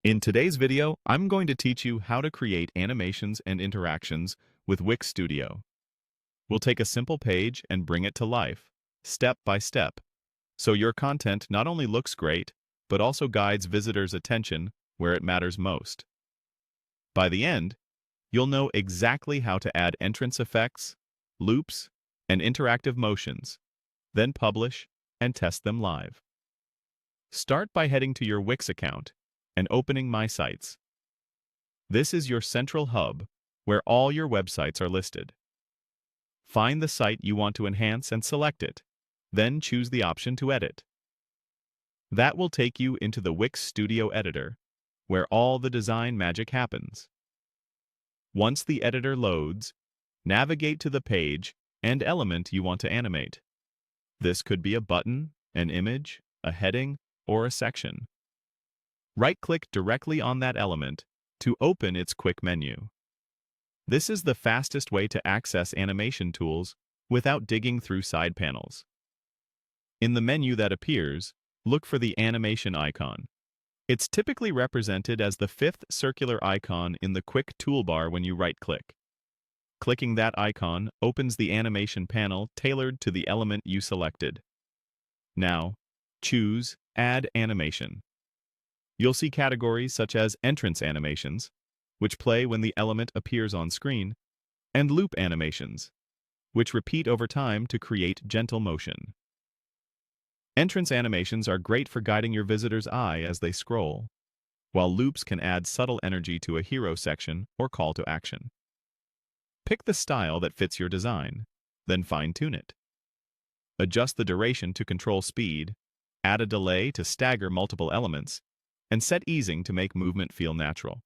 In today's video, I'm going to teach you how to create animations and interactions with Wix Studio. We'll take a simple page and bring it to life, step by step, so your content not only looks great, but also guides visitors' attention where it matters most. By the end, you'll know exactly how to add entrance effects, loops, and interactive motions, then publish and test them live. Start by heading to your Wix account and opening My Sites. This is your central hub where all your websites are listed. Find the site you want to enhance and select it, then choose the option to edit. That will take you into the Wix Studio editor, where all the design magic happens. Once the editor loads, navigate to the page and element you want to animate. This could be a button, an image, a heading, or a section. Right-click directly on that element to open its quick menu. This is the fastest way to access animation tools without digging through side panels. In the menu that appears, look for the animation icon. It's typically represented as the fifth circular icon in the quick toolbar when you right-click. Clicking that icon opens the animation panel tailored to the element you selected. Now, choose Add Animation. You'll see categories such as entrance animations, which play when the element appears on screen, and loop animations, which repeat over time to create gentle motion. Entrance animations are great for guiding your visitor's eye as they scroll, while loops can add subtle energy to a hero section or call to action. Pick the style that fits your design, then fine-tune it. Adjust the duration to control speed, add a delay to stagger multiple elements, and set easing to make movement feel natural.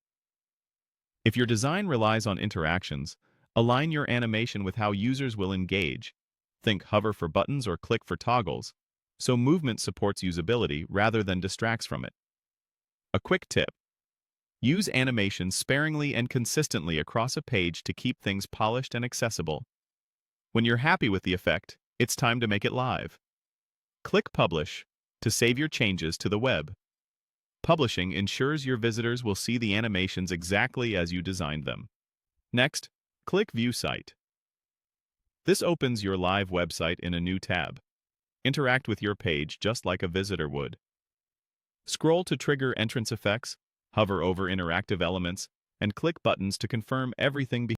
If your design relies on interactions, align your animation with how users will engage. Think hover for buttons or click for toggles, so movement supports usability rather than distracts from it. A quick tip: use animations sparingly and consistently across a page to keep things polished and accessible. When you're happy with the effect, it's time to make it live. Click Publish to save your changes to the web. Publishing ensures your visitors will see the animations exactly as you designed them. Next, click View Site. This opens your live website in a new tab. Interact with your page just like a visitor would. Scroll to trigger entrance effects, hover over interactive elements, and click buttons to confirm everything